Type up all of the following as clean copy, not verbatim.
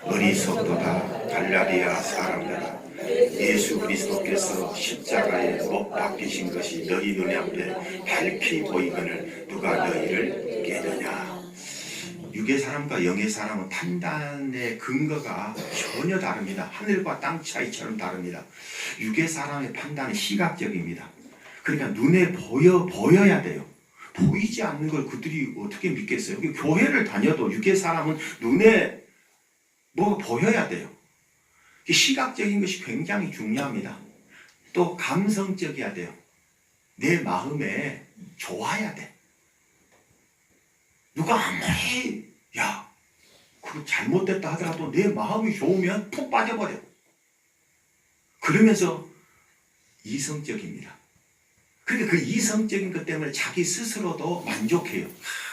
어리석도다 갈라디아 사람들아, 예수 그리스도께서 십자가에 못 박히신 것이 너희 눈앞에 밝히 보이거늘 누가 너희를 깨느냐. 육의 사람과 영의 사람은 판단의 근거가 전혀 다릅니다. 하늘과 땅 차이처럼 다릅니다. 육의 사람의 판단은 시각적입니다. 그러니까 눈에 보여야 돼요. 보이지 않는 걸 그들이 어떻게 믿겠어요? 교회를 다녀도 육의 사람은 눈에 뭐가 보여야 돼요. 시각적인 것이 굉장히 중요합니다. 또 감성적이어야 돼요. 내 마음에 좋아야 돼. 누가 아무리 야 그거 잘못됐다 하더라도 내 마음이 좋으면 푹 빠져버려. 그러면서 이성적입니다. 그러니까 그 이성적인 것 때문에 자기 스스로도 만족해요.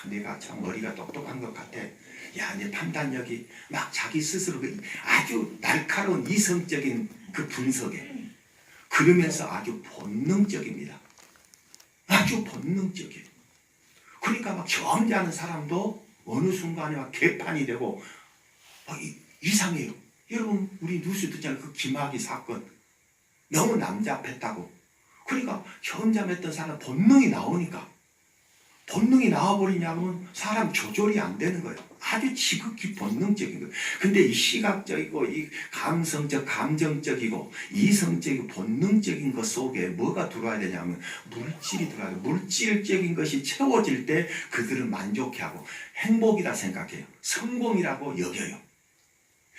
내가 참 머리가 똑똑한 것 같아. 야, 내 판단력이 막 자기 스스로 아주 날카로운 이성적인 그 분석에 그러면서 아주 본능적입니다. 아주 본능적이에요. 그러니까 막 점잖은 사람도 어느 순간에 막 개판이 되고 이상해요. 여러분 우리 뉴스 듣잖아요. 그 김학의 사건 너무 남잡했다고. 그러니까 점잖했던 사람 본능이 나오니까 본능이 나와버리냐면 사람 조절이 안 되는 거예요. 아주 지극히 본능적인 거예요. 근데 이 시각적이고 이 감성적, 감정적이고 이성적이고 본능적인 것 속에 뭐가 들어와야 되냐면 물질이 들어와야 돼요. 물질적인 것이 채워질 때 그들은 만족해하고 행복이다 생각해요. 성공이라고 여겨요.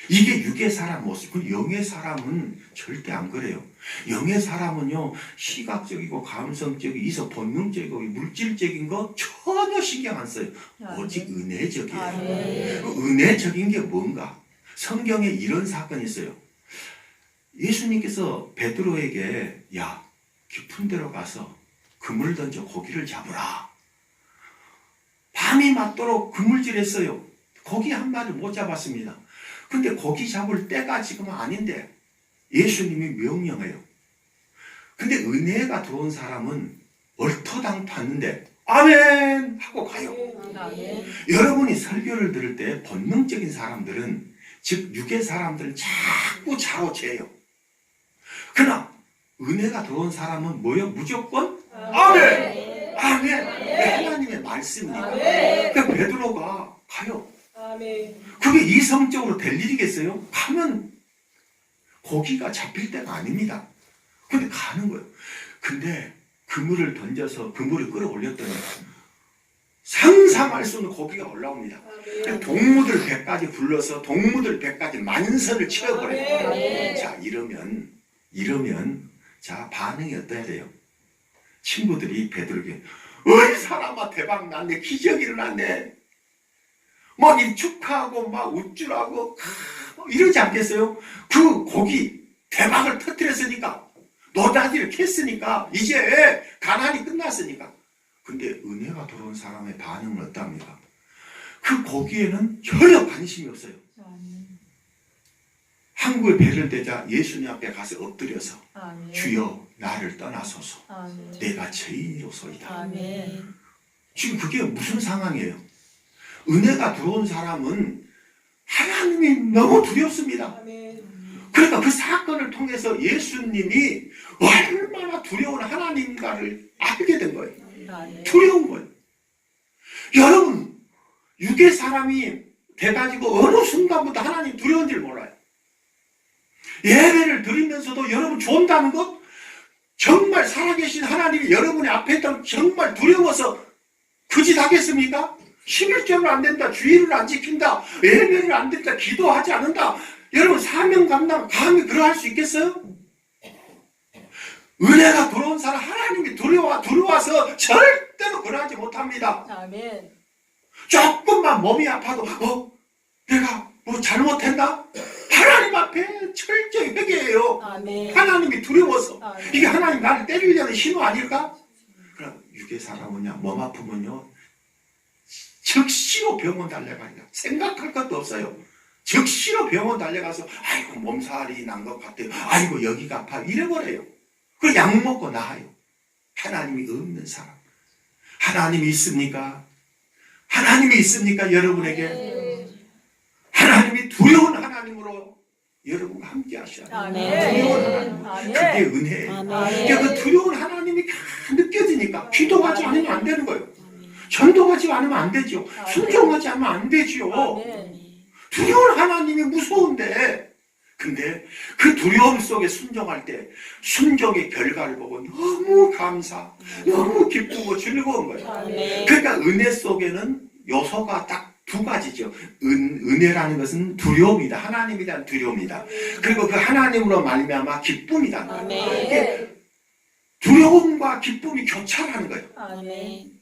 이게 육의 사람 모습. 영의 사람은 절대 안 그래요. 영의 사람은요, 시각적이고 감성적이고 이성 본능적이고 물질적인 거 전혀 신경 안 써요. 오직 은혜적이에요. 은혜적인 게 뭔가? 성경에 이런 사건이 있어요. 예수님께서 베드로에게 야, 깊은 데로 가서 그물 던져 고기를 잡으라. 밤이 맞도록 그물질했어요. 고기 한 마리 못 잡았습니다. 근데 고기 잡을 때가 지금 아닌데 예수님이 명령해요. 근데 은혜가 들어온 사람은 얼토당토 않는데 아멘 하고 가요. 아멘. 여러분이 설교를 들을 때 본능적인 사람들은 즉 육의 사람들은 자꾸 좌우지어요. 그러나 은혜가 들어온 사람은 뭐요? 무조건 아멘! 아멘! 하나님의 말씀이니까. 그러니까 베드로가 가요. 그게 이성적으로 될 일이겠어요? 가면 고기가 잡힐 때가 아닙니다. 근데 가는 거예요. 근데 그물을 던져서 그물을 끌어올렸더니 상상할 수 없는 고기가 올라옵니다. 동무들 100가지 불러서 동무들 100가지 만선을 치워버려요. 자, 이러면 자, 반응이 어떠해야 돼요? 친구들이 베드로에게 어이 사람아 대박 났네. 기적이 일어났네. 막 축하하고 막 우쭐하고 이러지 않겠어요? 그 고기 대박을 터뜨렸으니까 노다지를 캤으니까 이제 가난이 끝났으니까. 근데 은혜가 들어온 사람의 반응은 어떻답니까? 그 고기에는 전혀 관심이 없어요. 항구에 배를 대자 예수님 앞에 가서 엎드려서 주여 나를 떠나소서. 내가 죄인이로소이다. 지금 그게 무슨 상황이에요? 은혜가 들어온 사람은 하나님이 너무 두렵습니다. 그러니까 그 사건을 통해서 예수님이 얼마나 두려운 하나님과를 알게 된 거예요. 두려운 거예요. 여러분, 육의 사람이 돼가지고 어느 순간부터 하나님 두려운 줄 몰라요. 예배를 드리면서도 여러분 좋다는 것, 정말 살아계신 하나님이 여러분의 앞에 있다면 정말 두려워서 그 짓 하겠습니까? 11조를 안 된다, 주의를 안 지킨다, 예배를 안 드린다, 기도하지 않는다. 여러분 사명 감당 감히 그러할 수 있겠어요? 은혜가 들어온 사람 하나님이 들어와서 절대로 그러하지 못합니다. 아멘. 조금만 몸이 아파도 내가 뭐 잘못했나? 하나님 앞에 철저히 회개해요. 아멘. 하나님이 두려워서. 아멘. 이게 하나님 나를 때리려는 신호 아닐까? 그럼 육의 사람은요, 몸 아프면요 즉시로 병원 달려가니까 생각할 것도 없어요. 즉시로 병원 달려가서 아이고 몸살이 난 것 같아요. 아이고 여기가 아파 이래버려요. 그 약 먹고 나아요. 하나님이 없는 사람. 하나님이 있습니까? 하나님이 있습니까? 여러분에게? 하나님 하나님이 두려운 하나님으로 여러분과 함께 하셔야 돼요. 두려운 하나님. 아멘. 그게 은혜예요. 아멘. 그러니까 그 두려운 하나님이 느껴지니까 기도하지 않으면 안 되는 거예요. 전도하지 않으면 안 되죠. 순종하지 않으면 안 되죠. 아멘. 두려운 하나님이 무서운데, 근데 그 두려움 속에 순종할 때 순종의 결과를 보고 너무 감사, 너무 기쁘고 즐거운 거예요. 아멘. 그러니까 은혜 속에는 요소가 딱 두 가지죠. 은혜라는 것은 두려움이다. 하나님에 대한 두려움이다. 그리고 그 하나님으로 말미암아 기쁨이다. 아멘. 이게 두려움과 기쁨이 교차하는 거예요. 아멘.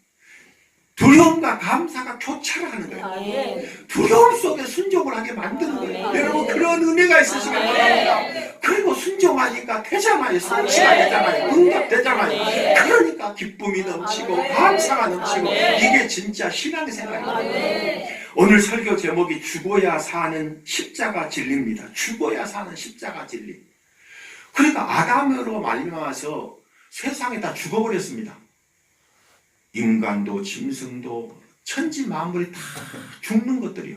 두려움과 감사가 교차하는 거예요. 아멘. 두려움 속에 순종을 하게 만드는 거예요. 아멘. 여러분 그런 은혜가 있으시길 아멘. 바랍니다. 그리고 순종하니까 되잖아요. 성취가 아멘. 되잖아요. 응답되잖아요. 아멘. 그러니까 기쁨이 넘치고 아멘. 감사가 넘치고 아멘. 이게 진짜 신앙생활이에요. 아멘. 오늘 설교 제목이 죽어야 사는 십자가 진리입니다. 죽어야 사는 십자가 진리. 그러니까 아담으로 말미암아서 세상에 다 죽어버렸습니다. 인간도 짐승도 천지 만물이 다 죽는 것들이요.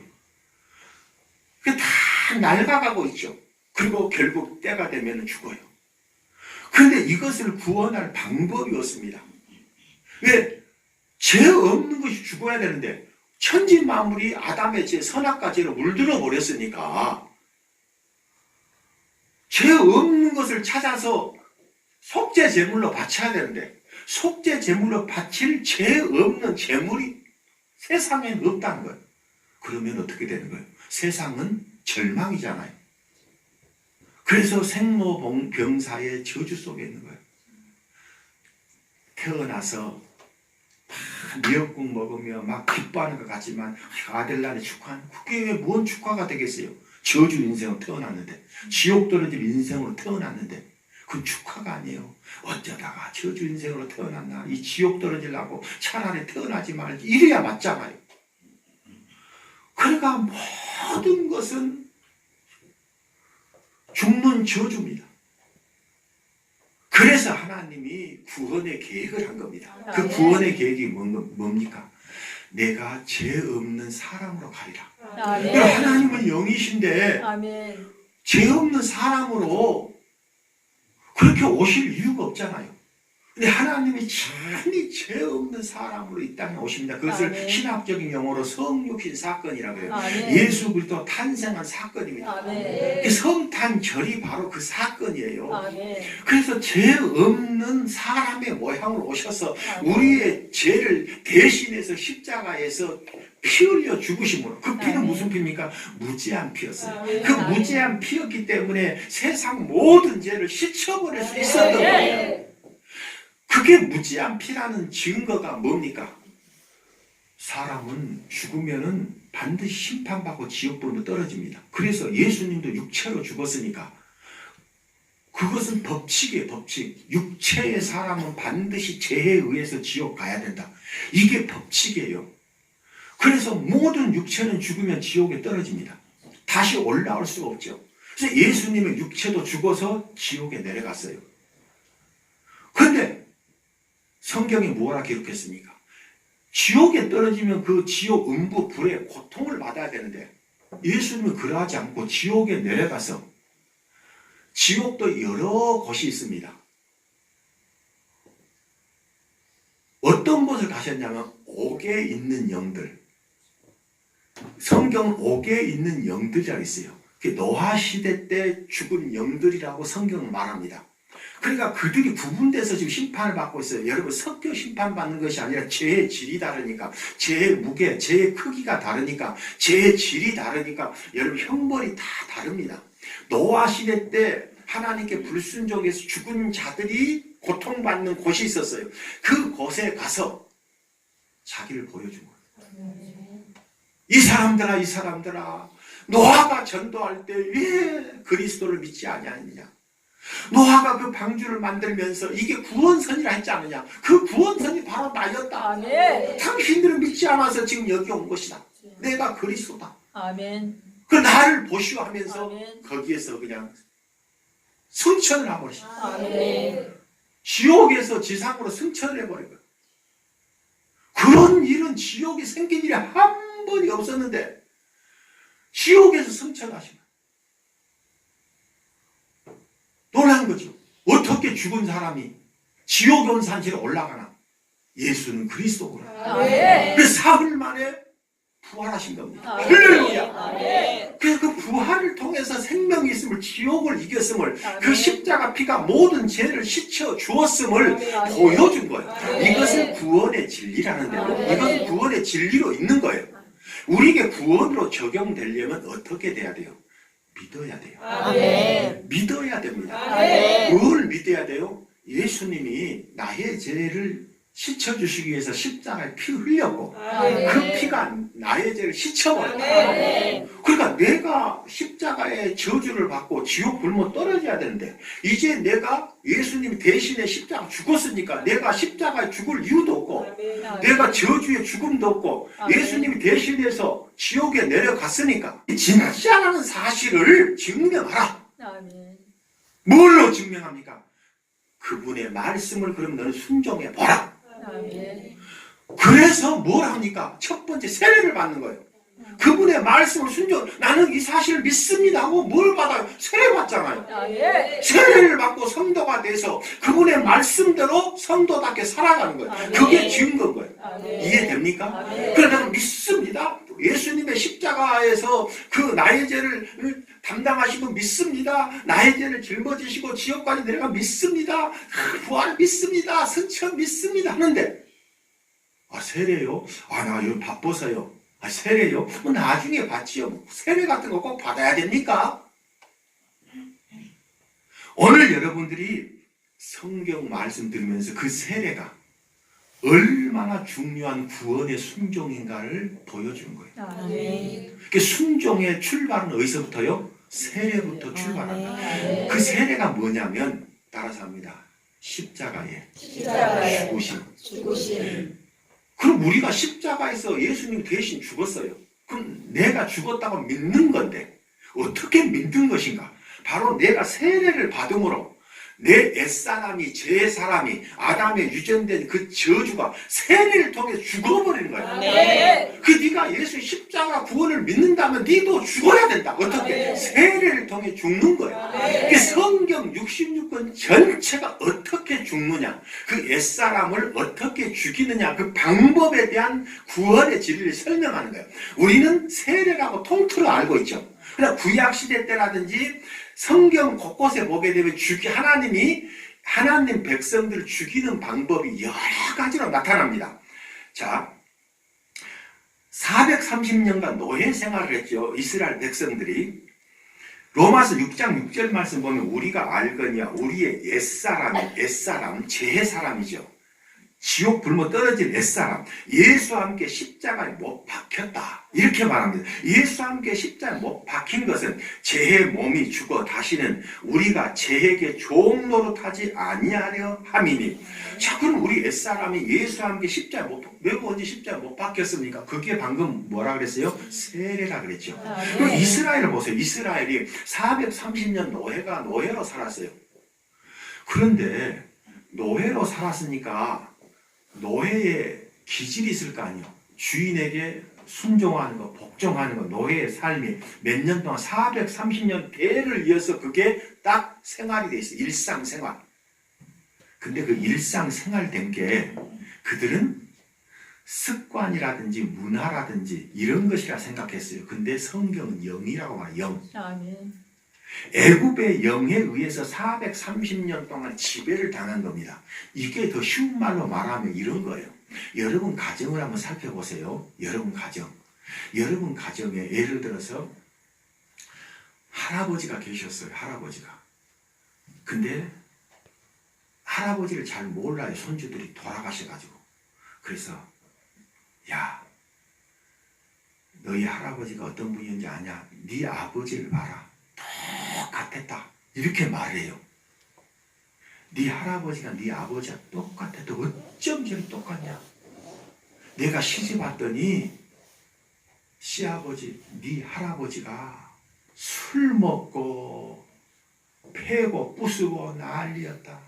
그게 다 낡아가고 있죠. 그리고 결국 때가 되면 죽어요. 그런데 이것을 구원할 방법이 없습니다. 왜? 죄 없는 것이 죽어야 되는데 천지 만물이 아담의 죄, 선악과 죄로 물들어 버렸으니까 죄 없는 것을 찾아서 속죄 제물로 바쳐야 되는데 속죄 제물로 바칠 죄 없는 제물이 세상엔 없다는 거예요. 그러면 어떻게 되는 거예요? 세상은 절망이잖아요. 그래서 생로병사의 저주 속에 있는 거예요. 태어나서 미역국 먹으며 막 기뻐하는 것 같지만 아들날에 축하하는 그게 뭔 축하가 되겠어요? 저주 인생으로 태어났는데 지옥 떨어질 인생으로 태어났는데 그건 축하가 아니에요. 어쩌다가 저주 인생으로 태어났나 이 지옥 떨어지려고 차라리 태어나지 말지 이래야 맞잖아요. 그러니까 모든 것은 죽는 저주입니다. 그래서 하나님이 구원의 계획을 한 겁니다. 그 구원의 계획이 뭡니까? 내가 죄 없는 사람으로 가리라. 아멘. 하나님은 영이신데 아멘. 죄 없는 사람으로 그렇게 오실 이유가 없잖아요. 근데 하나님이 참히 죄 없는 사람으로 이 땅에 오십니다. 그것을 아멘. 신학적인 용어로 성육신 사건이라고 해요. 아멘. 예수 그리스도 탄생한 사건입니다. 아멘. 성탄절이 바로 그 사건이에요. 아멘. 그래서 죄 없는 사람의 모양으로 오셔서 아멘. 우리의 죄를 대신해서 십자가에서 피 흘려 죽으심으로 그 피는 아멘. 무슨 피입니까? 무지한 피였어요. 아멘. 그 무지한 피였기 때문에 세상 모든 죄를 씻어버릴 수 있었던 거예요. 그게 무지한 피라는 증거가 뭡니까? 사람은 죽으면은 반드시 심판받고 지옥불로 떨어집니다. 그래서 예수님도 육체로 죽었으니까 그것은 법칙이에요. 법칙. 육체의 사람은 반드시 죄에 의해서 지옥 가야 된다. 이게 법칙이에요. 그래서 모든 육체는 죽으면 지옥에 떨어집니다. 다시 올라올 수가 없죠. 그래서 예수님의 육체도 죽어서 지옥에 내려갔어요. 그런데 성경에 뭐라 기록했습니까? 지옥에 떨어지면 그 지옥 음부 불에 고통을 받아야 되는데 예수님은 그러하지 않고 지옥에 내려가서 지옥도 여러 곳이 있습니다. 어떤 곳을 가셨냐면 옥에 있는 영들. 성경은 옥에 있는 영들이라고 있어요. 노아 시대 때 죽은 영들이라고 성경은 말합니다. 그러니까 그들이 구분돼서 지금 심판을 받고 있어요. 여러분 섞여 심판받는 것이 아니라 죄의 질이 다르니까 죄의 무게, 죄의 크기가 다르니까 죄의 질이 다르니까 여러분 형벌이 다 다릅니다. 노아 시대 때 하나님께 불순종해서 죽은 자들이 고통받는 곳이 있었어요. 그 곳에 가서 자기를 보여준 거예요. 이 사람들아 노아가 전도할 때 왜 그리스도를 믿지 아니하느냐. 노아가 그 방주를 만들면서 이게 구원선이라 했지 않느냐. 그 구원선이 바로 나였다. 아멘. 당신들은 믿지 않아서 지금 여기 온 것이다. 내가 그리스도다. 아멘. 그 나를 보시오 하면서 아멘. 거기에서 그냥 승천을 해버리시다. 아멘. 지옥에서 지상으로 승천을 해버린 거예요. 그런 일은 지옥이 생긴 일이 한 번이 없었는데 지옥에서 승천하신 거예요. 놀란 거죠. 어떻게 죽은 사람이 지옥에 온 산지로 올라가나? 예수는 그리스도구나. 아멘. 그 사흘 만에 부활하신 겁니다. 아멘. 할렐루야. 아멘. 그래서 그 부활을 통해서 생명이 있음을, 지옥을 이겼음을, 아멘. 그 십자가 피가 모든 죄를 씻어 주었음을 아멘. 보여준 거예요. 아멘. 이것을 구원의 진리라는데요. 아멘. 이것은 구원의 진리로 있는 거예요. 우리에게 구원으로 적용되려면 어떻게 돼야 돼요? 믿어야 돼요. 아멘. 믿어야 됩니다. 아멘. 뭘 믿어야 돼요? 예수님이 나의 죄를 씻어주시기 위해서 십자가에 피 흘렸고 아멘. 그 피가 나의 죄를 씻어버렸다. 아멘. 그러니까 내가 십자가의 저주를 받고 지옥 굶어 떨어져야 되는데 이제 내가 예수님이 대신에 십자가 죽었으니까 내가 십자가에 죽을 이유도 없고 아멘. 내가 저주의 죽음도 없고 아멘. 예수님이 대신해서 지옥에 내려갔으니까 진짜라는 사실을 증명하라. 아멘. 뭘로 증명합니까? 그분의 말씀을 그럼 너는 순종해 보라. 아멘. 그래서 뭘 합니까? 첫 번째 세례를 받는 거예요. 그분의 말씀을 순종, 나는 이 사실을 믿습니다 하고 뭘 받아요? 세례 받잖아요. 아멘. 세례를 받고 성도가 돼서 그분의 말씀대로 성도답게 살아가는 거예요. 아멘. 그게 증거인 거예요. 아멘. 이해됩니까? 아멘. 그래 나는 믿습니다. 예수님의 십자가에서 그 나의 죄를 담당하시고 믿습니다. 나의 죄를 짊어지시고 지옥까지 내려가 믿습니다. 부활 믿습니다. 승천 믿습니다 하는데 세례요? 나 이거 바빠서요. 세례요? 뭐 나중에 받지요. 세례 같은 거 꼭 받아야 됩니까? 오늘 여러분들이 성경 말씀 들으면서 그 세례가 얼마나 중요한 구원의 순종인가를 보여주는 거예요. 아멘. 그 순종의 출발은 어디서부터요? 세례부터 출발합니다. 아멘. 그 세례가 뭐냐면 따라서 합니다. 십자가에 십자가에 죽으심. 죽으신 그럼 우리가 십자가에서 예수님 대신 죽었어요. 그럼 내가 죽었다고 믿는 건데 어떻게 믿는 것인가? 바로 내가 세례를 받음으로 내 옛사람이 제사람이 아담의 유전된 그 저주가 세례를 통해 죽어버리는 거야. 아멘. 그 네가 예수 십자가 구원을 믿는다면 네도 죽어야 된다. 어떻게? 아멘. 세례를 통해 죽는 거야. 아멘. 그 성경 66권 전체가 어떻게 죽느냐, 그 옛사람을 어떻게 죽이느냐, 그 방법에 대한 구원의 진리를 설명하는 거예요. 우리는 세례라고 통틀어 알고 있죠. 그러나 구약시대 때라든지 성경 곳곳에 보게 되면 하나님이 하나님 백성들을 죽이는 방법이 여러 가지로 나타납니다. 자, 430년간 노예 생활을 했죠. 이스라엘 백성들이. 로마서 6장 6절 말씀 보면 우리가 알거니와 우리의 옛사람, 제사람이죠. 지옥 굶어 떨어진 옛사람, 예수와 함께 십자가에 못 박혔다. 이렇게 말합니다. 예수와 함께 십자가에 못 박힌 것은 죄의 몸이 죽어 다시는 우리가 죄에게 종노릇하지 아니하려 함이니. 자, 그럼 우리 옛사람이 예수와 함께 십자가에 몇 번째 십자가에 못 박혔습니까? 그게 방금 뭐라 그랬어요? 세례라 그랬죠. 그럼 이스라엘을 보세요. 이스라엘이 430년 노예로 살았어요. 그런데 노예로 살았으니까 노예의 기질이 있을 거 아니에요. 주인에게 순종하는 거, 복종하는 거, 노예의 삶이 몇 년 동안 430년 대를 이어서 그게 딱 생활이 돼 있어요. 일상생활. 근데 그 일상생활 된 게 그들은 습관이라든지 문화라든지 이런 것이라 생각했어요. 근데 성경은 영이라고 말해요. 영. 아멘. 애굽의 영에 의해서 430년 동안 지배를 당한 겁니다. 이게 더 쉬운 말로 말하면 이런 거예요. 여러분 가정을 한번 살펴보세요. 여러분 가정에 예를 들어서 할아버지가 계셨어요. 할아버지가. 근데 할아버지를 잘 몰라요. 손주들이 돌아가셔가지고. 그래서 야, 너희 할아버지가 어떤 분이었는지 아냐? 네 아버지를 봐라. 똑같았다. 이렇게 말해요. 네 할아버지가 네 아버지와 똑같아도 어쩜 저리 똑같냐? 내가 시집 왔더니 시아버지, 네 할아버지가 술 먹고 패고 부수고 난리였다.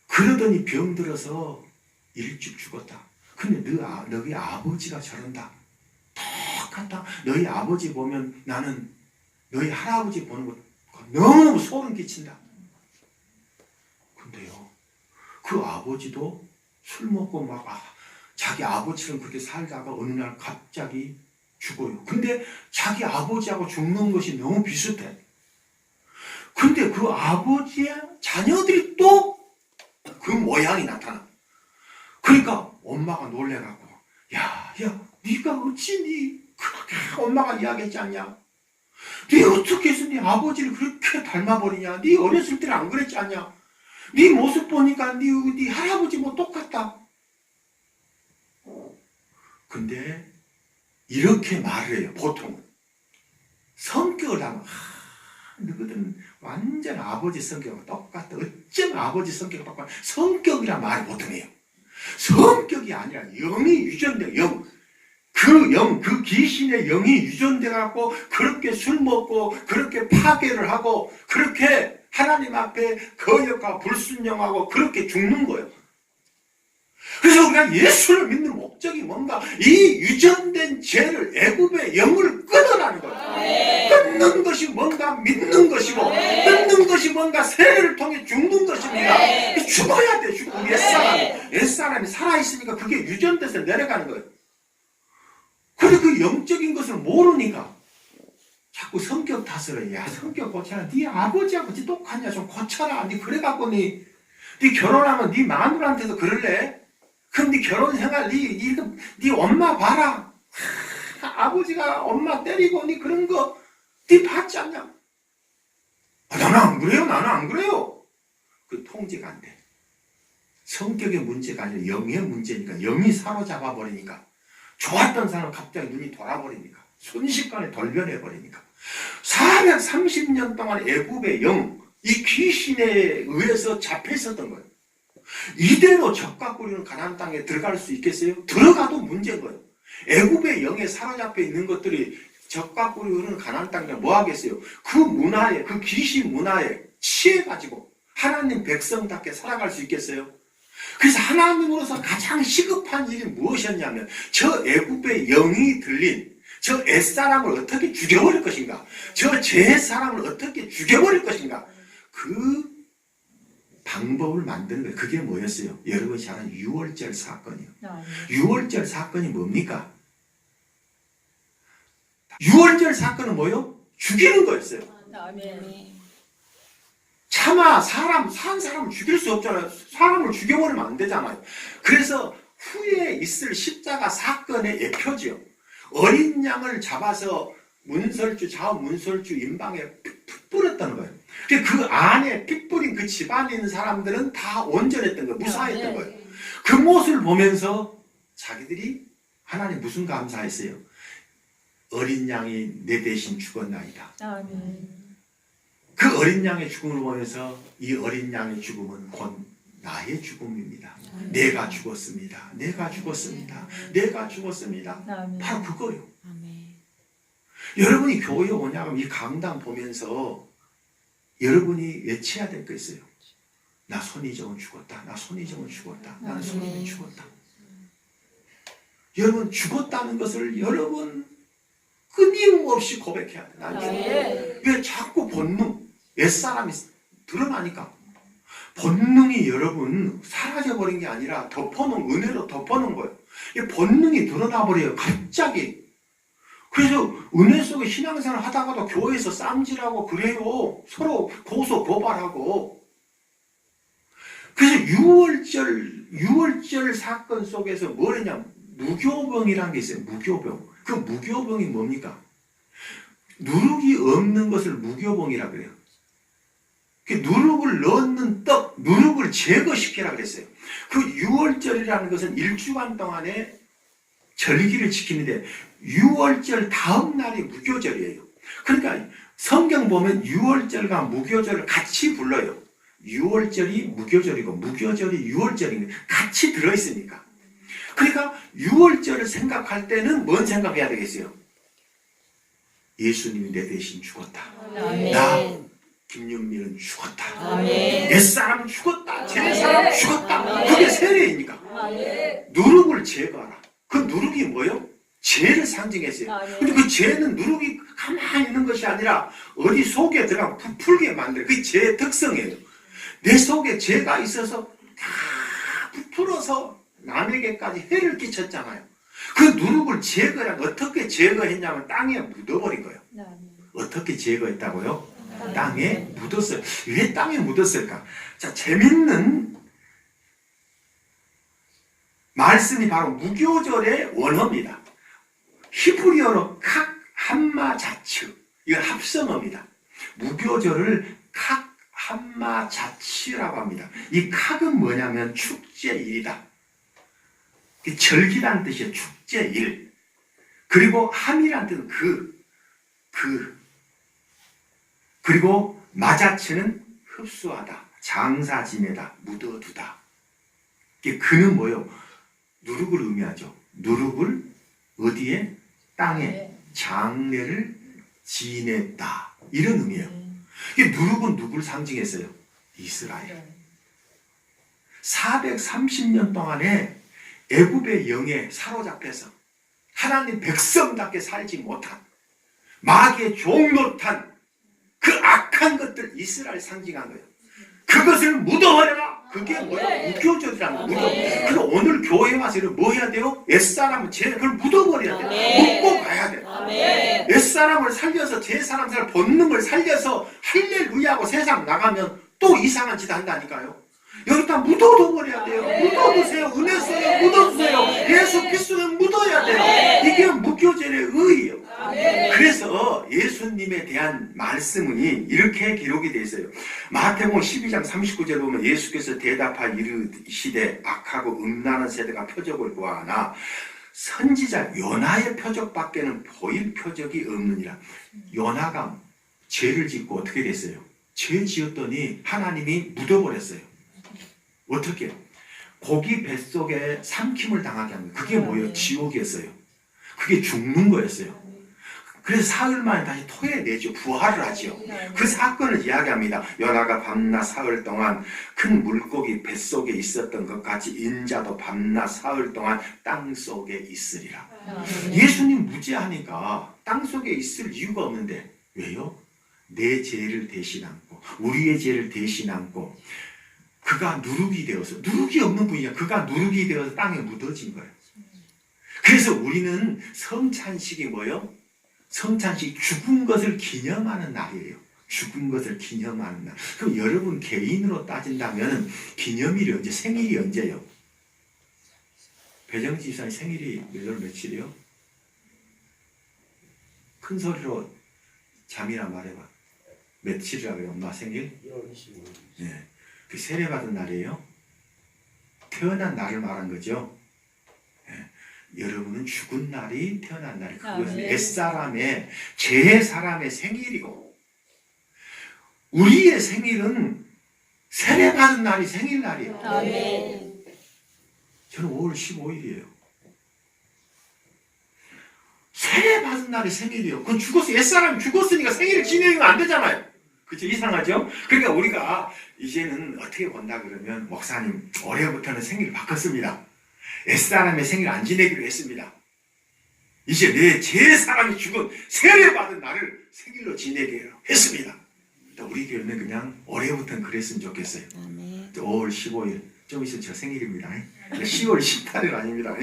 그러더니 병들어서 일찍 죽었다. 근데 너희 아버지가 저런다. 똑같다. 너희 아버지 보면 나는 너희 할아버지 보는 거 너무 소름 끼친다. 근데요, 그 아버지도 술 먹고 막 자기 아버지랑 그렇게 살다가 어느 날 갑자기 죽어요. 근데 자기 아버지하고 죽는 것이 너무 비슷해. 근데 그 아버지의 자녀들이 또 그 모양이 나타나. 그러니까 엄마가 놀래갖고 야, 네가 어찌 그렇게 엄마가 이야기했지 않냐? 네 어떻게 해서 네 아버지를 그렇게 닮아버리냐? 네 어렸을 때는 안 그랬지 않냐? 네 모습 보니까 네 할아버지 뭐 똑같다. 근데 이렇게 말을 해요. 보통은 성격을 하면 너희들은 완전 아버지 성격과 똑같다. 어쩜 아버지 성격과 똑같다. 성격이란 말을 보통 해요. 성격이 아니라 영이 유전돼. 영. 그 귀신의 영이 유전돼 갖고 그렇게 술 먹고 그렇게 파괴를 하고 그렇게 하나님 앞에 거역하고 불순종하고 그렇게 죽는 거예요. 그래서 우리가 예수를 믿는 목적이 뭔가? 이 유전된 죄를, 애굽의 영을 끊으라는 거예요. 끊는 것이 뭔가? 믿는 것이고, 끊는 것이 뭔가? 세례를 통해 죽는 것입니다. 죽어야 돼, 죽어. 우리 옛사람이 살아있으니까 그게 유전돼서 내려가는 거예요. 그런데 그 영적인 것을 모르니까 자꾸 성격 탓을 해. 야, 성격 고쳐라. 네 아버지하고 똑같냐? 좀 고쳐라. 네 그래갖고 네 결혼하면 네 마누라한테도 그럴래? 그럼 네 결혼 생활, 네 엄마 봐라. 아버지가 엄마 때리고 네 그런 거, 네 봤지 않냐? 나는 안 그래요. 나는 안 그래요. 그 통제가 안 돼. 성격의 문제가 아니라 영의 문제니까, 영이 사로잡아 버리니까, 좋았던 사람은 갑자기 눈이 돌아버리니까, 순식간에 돌변해버리니까, 430년 동안 애굽의 영, 이 귀신에 의해서 잡혀 있었던 거예요. 이대로 젖과 꿀이는 가나안 땅에 들어갈 수 있겠어요? 들어가도 문제인 거예요. 애굽의 영에 사로잡혀 있는 것들이 젖과 꿀이 흐르는 가나안 땅에 뭐 하겠어요? 그 문화에, 그 귀신 문화에 취해가지고 하나님 백성답게 살아갈 수 있겠어요? 그래서 하나님으로서 가장 시급한 일이 무엇이었냐면 저 애굽의 영이 들린 저 옛사람을 어떻게 죽여버릴 것인가? 저 제사람을 어떻게 죽여버릴 것인가? 그 방법을 만드는 거예요. 그게 뭐였어요? 여러분이 잘 아는 유월절 사건이요. 유월절 사건이 뭡니까? 유월절 사건은 뭐요? 죽이는 거였어요. 차마 산 사람을 죽일 수 없잖아요. 사람을 죽여버리면 안 되잖아요. 그래서 후에 있을 십자가 사건의 예표지요. 어린 양을 잡아서 문설주, 좌우 문설주 임방에 뿌렸다는 거예요. 그 안에 피 뿌린 그 집안에 있는 사람들은 다 온전했던 거예요. 무사했던 거예요. 그 모습을 보면서 자기들이 하나님 무슨 감사했어요? 어린 양이 내 대신 죽었나이다. 그 어린 양의 죽음을 보면서 이 어린 양의 죽음은 곧 나의 죽음입니다. 내가 죽었습니다. 내가 죽었습니다. 내가 죽었습니다. 바로 그거예요. 여러분이 교회에 오냐면 이 강단 보면서 여러분이 외쳐야 될 거 있어요. 나 손이정은 죽었다. 나 손이정은 죽었다. 나는 손이정은 죽었다. 여러분 죽었다는 것을 여러분 끊임없이 고백해야 돼. 난 죽었다. 왜 자꾸 본능, 옛사람이 드러나니까. 본능이 여러분 사라져버린 게 아니라 덮어놓은, 은혜로 덮어놓은 거예요. 이 본능이 드러나버려요. 갑자기. 그래서 은혜 속에 신앙생활 하다가도 교회에서 쌈질하고 그래요. 서로 고소 고발하고. 그래서 유월절 사건 속에서 뭘 했냐? 무교병이라는 게 있어요. 무교병. 그 무교병이 뭡니까? 누룩이 없는 것을 무교병이라 그래요. 누룩을 넣는 떡, 누룩을 제거시키라 그랬어요. 그 유월절이라는 것은 1주간 동안에 절기를 지키는데 6월절 다음 날이 무교절이에요. 그러니까 성경 보면 6월절과 무교절을 같이 불러요. 6월절이 무교절이고 무교절이 6월절이고 같이 들어있으니까. 그러니까 6월절을 생각할 때는 뭔 생각해야 되겠어요? 예수님이 내 대신 죽었다. 나 김윤미는 죽었다. 옛사람 죽었다. 제사람 죽었다. 그게 세례이니까. 누룩을 제거하라. 그 누룩이 뭐예요? 죄를 상징했어요. 아멘. 근데 그 죄는 누룩이 가만히 있는 것이 아니라 어디 속에 들어가면 부풀게 만들어요. 그게 죄의 특성이에요. 내 속에 죄가 있어서 다 부풀어서 남에게까지 해를 끼쳤잖아요. 그 누룩을 제거한 어떻게 제거했냐면 땅에 묻어버린 거예요. 어떻게 제거했다고요? 땅에 묻었어요. 왜 땅에 묻었을까? 자, 재밌는 말씀이 바로 무교절의 원어입니다. 히브리어로 칵 함마 자츠, 이건 합성어입니다. 무교절을 칵 함마 자츠라고 합니다. 이 칵은 뭐냐면 축제일이다. 절기란 뜻이에요. 축제일. 그리고 함이란 뜻은 그리고 마자츠는 흡수하다, 장사 지내다, 묻어두다. 그는 뭐예요? 누룩을 의미하죠. 누룩을 어디에? 땅에 장례를 지냈다. 이런 의미예요. 누룩은 누구를 상징했어요? 이스라엘. 430년 동안에 애굽의 영에 사로잡혀서 하나님 백성답게 살지 못한 마귀의 종노릇한 그 악한 것들 이스라엘 상징한 거예요. 그것을 묻어버려라. 그게 뭐야? 무교절이라는 거예요. 그리고 오늘 교회 와서 뭐 해야 돼요? 옛사람은 그걸 묻어버려야 돼요. 묻고 가야 돼요. 옛사람을 살려서 제사람 살 본능을 살려서 할렐루야하고 세상 나가면 또 이상한 짓 한다니까요. 여기다 묻어둬버려야 돼요. 묻어두세요. 은혜 속에 묻어두세요. 예수 그리스도에 묻어야 돼요. 이게 무교절의 의의예요. 그래서 예수님에 대한 말씀이 이렇게 기록이 되어 있어요. 마태복음 12장 39절에 보면 예수께서 대답하여 이르시되 악하고 음란한 세대가 표적을 구하나 선지자 요나의 표적밖에는 보일 표적이 없느니라. 요나가 죄를 짓고 어떻게 됐어요? 죄 지었더니 하나님이 묻어버렸어요. 어떻게? 고기 뱃속에 삼킴을 당하게 하는 거예요. 그게 뭐예요? 지옥이었어요. 그게 죽는 거였어요. 그래서 사흘 만에 다시 토해내죠. 부활을 하죠. 그 사건을 이야기합니다. 요나가 밤낮 사흘 동안 큰 물고기 뱃속에 있었던 것 같이 인자도 밤낮 사흘 동안 땅속에 있으리라. 예수님 무죄하니까 땅속에 있을 이유가 없는데 왜요? 내 죄를 대신 안고 우리의 죄를 대신 안고 그가 누룩이 되어서, 누룩이 없는 분이야. 그가 누룩이 되어서 땅에 묻어진 거예요. 그래서 우리는 성찬식이 뭐예요? 성찬식 죽은 것을 기념하는 날이에요. 죽은 것을 기념하는 날. 그럼 여러분 개인으로 따진다면 기념일이 언제, 생일이 언제요? 배정지 집사님 생일이 몇 월 며칠이요? 큰 소리로 잠이나 말해봐. 며칠이라고요? 엄마 생일? 1월 25일. 네. 그 세례받은 날이에요. 태어난 날을 말한 거죠. 네. 여러분은 죽은 날이 태어난 날이 그것은 옛사람의 제사람의 생일이고 우리의 생일은 세례받은 날이 생일날이에요. 저는 5월 15일이에요. 세례받은 날이 생일이에요. 그건 죽었어. 옛사람이 죽었으니까 생일을 지내면 안 되잖아요. 그렇죠? 이상하죠? 그러니까 우리가 이제는 어떻게 본다 그러면 목사님 올해부터는 생일을 바꿨습니다. 옛사람의 생일 안 지내기로 했습니다. 이제 내 제사람이 죽은 세례받은 날을 생일로 지내기로 했습니다. 우리 교회는 그냥 올해부터는 그랬으면 좋겠어요. 5월 15일 좀 있으면 저 생일입니다. 10월 18일 아닙니다.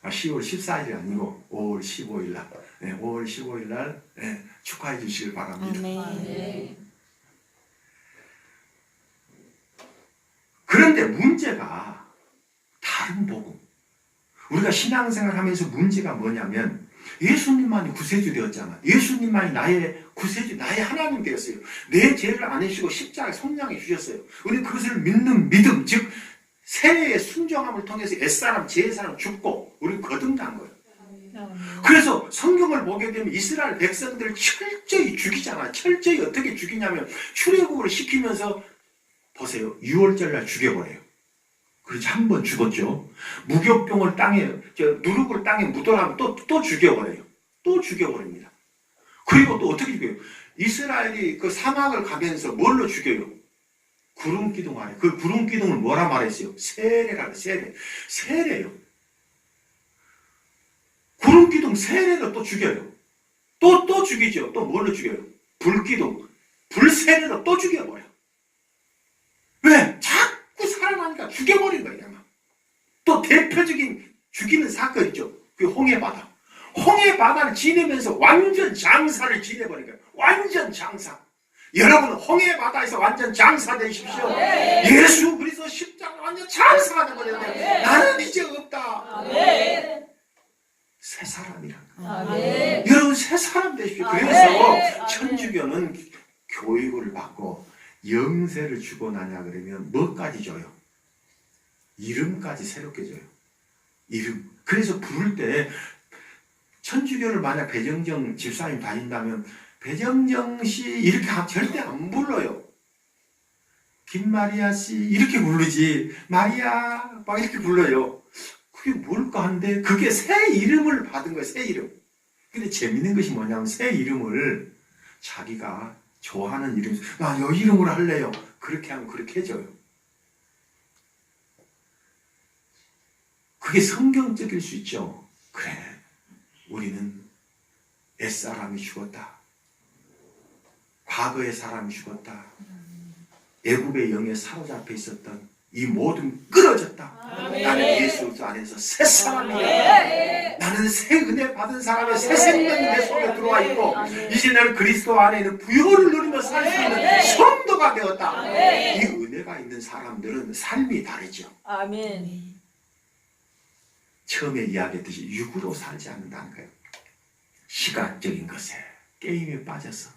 10월 14일이 아니고 5월 15일 날 5월 15일 날 축하해 주시길 바랍니다. 그런데 문제가 다른 복음. 우리가 신앙생활 하면서 문제가 뭐냐면 예수님만이 구세주 되었잖아. 예수님만이 나의 구세주, 나의 하나님 되었어요. 내 죄를 안 해주시고 십자가에 속량해 주셨어요. 우리는 그것을 믿는 믿음, 즉 세례의 순종함을 통해서 옛사람, 제사람 죽고 우리는 거듭난 거예요. 그래서 성경을 보게 되면 이스라엘 백성들을 철저히 죽이잖아. 철저히 어떻게 죽이냐면 출애굽을 시키면서 보세요. 6월절날 죽여버려요. 그래서 한 번 죽었죠. 무교병을 땅에, 누룩을 땅에 묻어라면 또 죽여버려요. 또 죽여버립니다. 그리고 또 어떻게 죽여요? 이스라엘이 그 사막을 가면서 뭘로 죽여요? 구름기둥 안에. 그 구름기둥을 뭐라 말했어요? 세례라고, 세례. 세례요. 그럼 세례를 또 죽여요. 또 죽이죠. 또 뭘로 죽여요? 불기둥, 불세례로 또 죽여버려. 왜? 자꾸 살아나니까 죽여버린 거예요. 또 대표적인 죽이는 사건 있죠. 그 홍해바다. 홍해바다를 지내면서 완전 장사를 지내버린 거예요. 완전 장사. 여러분 홍해바다에서 완전 장사 되십시오. 예수 그리스도 십자가 완전 장사가 되버렸네요. 나는 이제 없다. 새 사람이라. 여러분 새 사람 되십시오. 그래서 천주교는 교육을 받고 영세를 주고 나냐 그러면 뭐까지 줘요? 이름까지 새롭게 줘요. 이름. 그래서 부를 때 천주교를 만약 배정정 집사님 다닌다면 배정정 씨 이렇게 절대 안 불러요. 김마리아 씨 이렇게 부르지. 마리아 막 이렇게 불러요. 그게 뭘까 하는데 그게 새 이름을 받은 거예요. 새 이름. 근데 재밌는 것이 뭐냐면 새 이름을 자기가 좋아하는 이름, 나 이 이름으로 할래요. 그렇게 하면 그렇게 해줘요. 그게 성경적일 수 있죠. 그래, 우리는 옛사람이 죽었다. 과거의 사람이 죽었다. 애굽의 영에 사로잡혀 있었던 이 모든 끊어졌다. 나는 예수 안에서 새 사람이야. 나는 새 은혜 받은 사람의 새 생명이 내 속에 들어와 있고 이제 나는 그리스도 안에 있는 부요를 누리며 살 수 있는 성도가 되었다. 이 은혜가 있는 사람들은 삶이 다르죠. 아멘. 처음에 이야기했듯이 육으로 살지 않는다는 거예요. 시각적인 것에 게임에 빠져서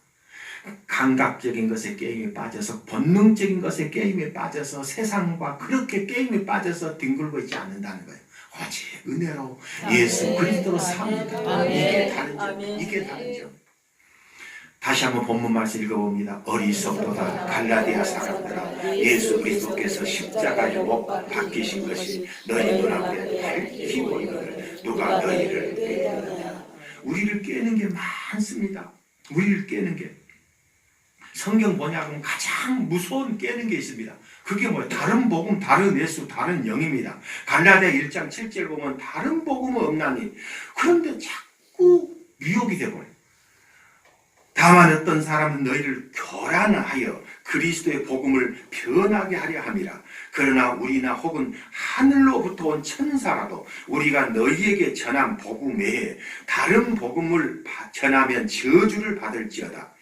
감각적인 것에 게임에 빠져서 본능적인 것에 게임에 빠져서 세상과 그렇게 게임에 빠져서 뒹굴고 있지 않는다는 거예요. 오직 은혜로 예수 그리스도로 삽니다. 이게 다르죠. 이게 다르죠. 다시 한번 본문 말씀 읽어봅니다. 어리석도다 갈라디아 사람들아 예수 그리스도께서 십자가에 못 박히신 것이 너희 눈앞에 밝히 보이거늘 누가 너희를 깨느냐. 우리를 깨는 게 많습니다. 우리를 깨는 게 성경 번역은 가장 무서운 깨는 게 있습니다. 그게 뭐예요? 다른 복음, 다른 예수, 다른 영입니다. 갈라디아 1장 7절 보면 다른 복음은 없나니 그런데 자꾸 미혹이 되어버려요. 다만 어떤 사람은 너희를 교란하여 그리스도의 복음을 변하게 하려 함이라. 그러나 우리나 혹은 하늘로부터 온 천사라도 우리가 너희에게 전한 복음 외에 다른 복음을 전하면 저주를 받을지어다.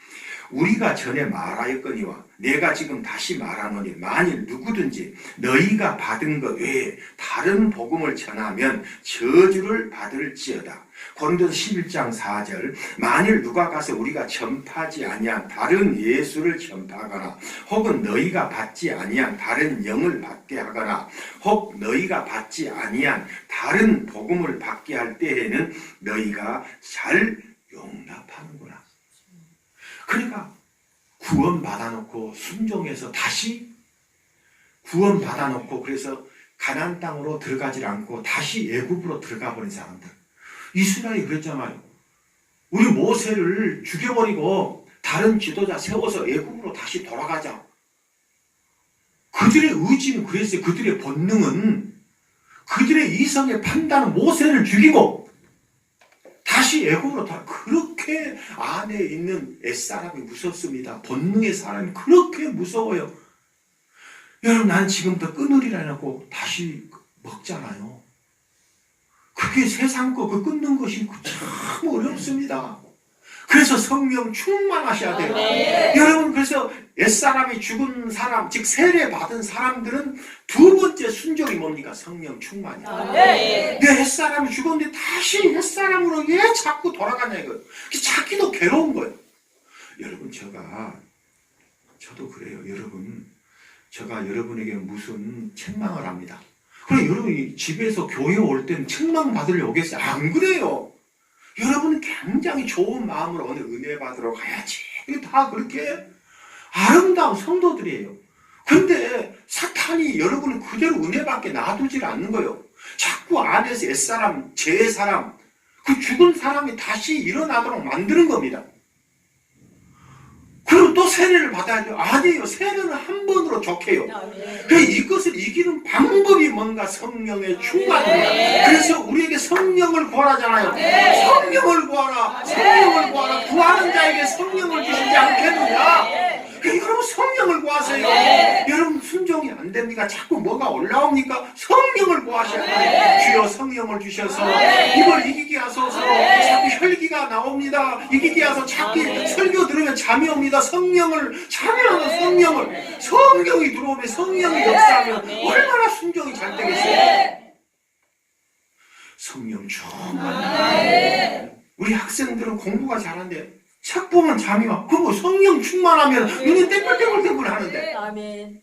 우리가 전에 말하였거니와 내가 지금 다시 말하노니 만일 누구든지 너희가 받은 것 외에 다른 복음을 전하면 저주를 받을지어다. 고린도서 11장 4절 만일 누가 가서 우리가 전파하지 아니한 다른 예수를 전파하거나 혹은 너희가 받지 아니한 다른 영을 받게 하거나 혹 너희가 받지 아니한 다른 복음을 받게 할 때에는 너희가 잘 용납하는구나. 그러니까 구원 받아놓고 순종해서 다시 구원 받아놓고 그래서 가나안 땅으로 들어가지 않고 다시 애굽으로 들어가 버린 사람들. 이스라엘이 그랬잖아요. 우리 모세를 죽여버리고 다른 지도자 세워서 애굽으로 다시 돌아가자. 그들의 의지는 그랬어요. 그들의 본능은 그들의 이성의 판단은 모세를 죽이고 다시 애굽으로 그렇게 안에 있는 옛사람이 무섭습니다. 본능의 사람이 그렇게 무서워요. 여러분 난 지금부터 끊으리라 해놓고 다시 먹잖아요. 그게 세상 거 그 끊는 것이 참 어렵습니다. 그래서 성령 충만하셔야 돼요. 여러분 그래서 옛사람이 죽은 사람 즉 세례 받은 사람들은 두 번째 순종이 뭡니까? 성령 충만이에요. 내 옛사람이 죽었는데 다시 옛사람으로 왜 자꾸 돌아가냐 이거예요. 자기도 괴로운 거예요. 여러분 저도 그래요. 여러분 제가 여러분에게 무슨 책망을 합니다. 그래 여러분이 집에서 교회 올 때는 책망 받으려 오겠어요? 안 그래요. 여러분은 굉장히 좋은 마음으로 오늘 은혜 받으러 가야지. 이게 다 그렇게 아름다운 성도들이에요. 근데 사탄이 여러분을 그대로 은혜 받게 놔두질 않는 거예요. 자꾸 안에서 옛사람, 제 사람, 그 죽은 사람이 다시 일어나도록 만드는 겁니다. 그리고 또 세례를 받아야 돼요. 아니에요. 세례는 한 번으로 좋게요. 아멘. 그 이것을 이기는 방법이 뭔가 성령의 충만입니다. 그래서 우리에게 성령을 구하라잖아요. 성령을 구하라. 성령을 구하라. 구하는 자에게 성령을 주시지 않겠느냐. 여러분 성령을 구하세요. 여러분 순종이 안 됩니까? 자꾸 뭐가 올라옵니까? 성령을 구하셔야 돼요. 주여 성령을 주셔서 이걸 이기게 하소서. 자꾸 혈기가 나옵니다. 이기게 하소서. 자꾸 설교 들으면 잠이 옵니다. 성령을 참여하는 성령이 들어오면 성령이 역사하면 얼마나 순종이 잘 되겠어요. 성령 충만. 우리 학생들은 공부가 잘한데 책 보면 잠이 와. 그거 성령 충만하면 눈이 땡글땡글 하는데. 아멘.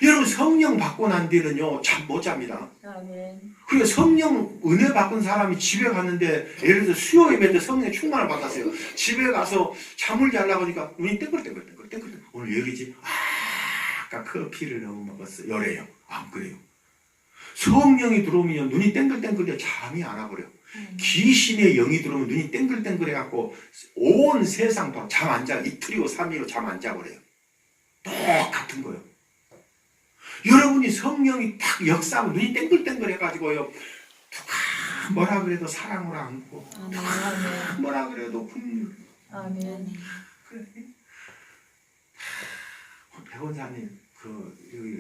여러분 성령 받고 난 뒤는요 잠 못 잡니다. 아멘. 그리고 성령 은혜 받은 사람이 집에 갔는데 예를 들어 수요 예배 때 성령 충만을 받았어요. 집에 가서 잠을 자려고 하니까 눈이 땡글땡글. 오늘 왜 그러지? 아까 커피를 너무 먹었어. 열해요. 안 그래요. 성령이 들어오면 눈이 땡글땡글해 잠이 안 와버려. 귀신의 영이 들어오면 눈이 땡글땡글해갖고 온 세상 잠 안 자. 이틀이고 3일이고 잠 안 자버려요. 똑같은 거예요. 여러분이 성령이 딱 역사하고 눈이 땡글땡글해가지고요. 누가 뭐라 그래도 사랑으로 안고 누가 뭐라 그래도 분노. 아멘. 그래. 배원사님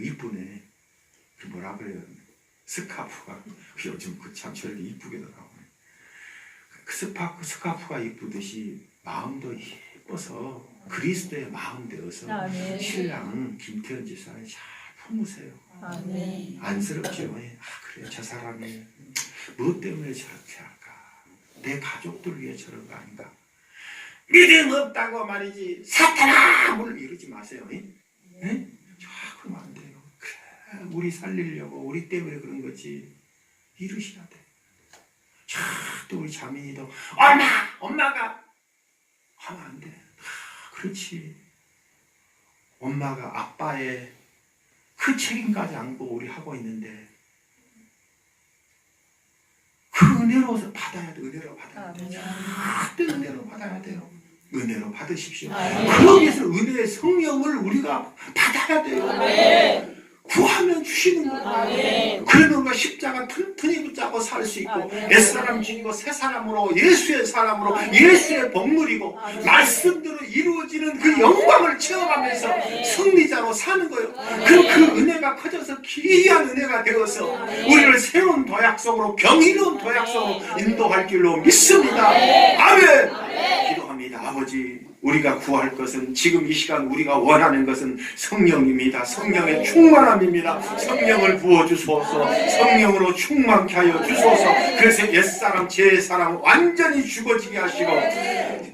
이쁘네. 그 뭐라 그래요. 스카프가 요즘 참 저렇게 이쁘게도 나오네. 그 스카프가 이쁘듯이 마음도 예뻐서 그리스도의 마음 되어서 아멘. 신랑 김태현 지사를 잘 품으세요. 아멘. 안쓰럽죠. 그래 저 사람이 무엇 때문에 저렇게 할까? 내 가족들 위해 저런 거 아닌가? 믿음 없다고 말이지 사탄아! 뭘 이러지 마세요. 네? 그러면 안 돼요. 그래 우리 살리려고 우리 때문에 그런 거지. 이러셔야 돼. 또 우리 자민이도 엄마가 하면 안 돼. 그렇지. 엄마가 아빠의 그 책임까지 안고 우리 하고 있는데 그 은혜로 받아야 돼. 은혜로 받아야 돼. 절대 은혜로 받아야 돼요. 은혜로 받으십시오. 그러기 위해서 은혜의 성령을 우리가 받아야 돼요. 구하면 주시는 거예요. 그러면 우리가 십자가 튼튼히 붙잡고 살 수 있고 옛사람 죽이고 새사람으로 예수의 사람으로 예수의 복물이고 말씀대로 이루어지는 그 영광을 체험하면서 승리자로 사는 거예요. 그럼 그 은혜가 커져서 기이한 은혜가 되어서 우리를 새로운 도약 속으로 경이로운 도약 속으로 인도할 줄로 믿습니다. 아멘. 기도합니다. 아버지 우리가 구할 것은 지금 이 시간 우리가 원하는 것은 성령입니다. 성령의 충만함입니다. 성령을 부어주소서. 성령으로 충만케 하여 주소서. 그래서 옛사람 제사람 완전히 죽어지게 하시고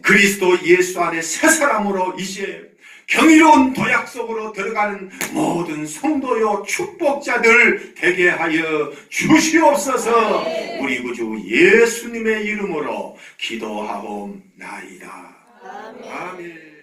그리스도 예수 안에 새 사람으로 이제 경이로운 도약 속으로 들어가는 모든 성도요 축복자들 되게 하여 주시옵소서. 우리 구주 예수님의 이름으로 기도하옵나이다. 아멘.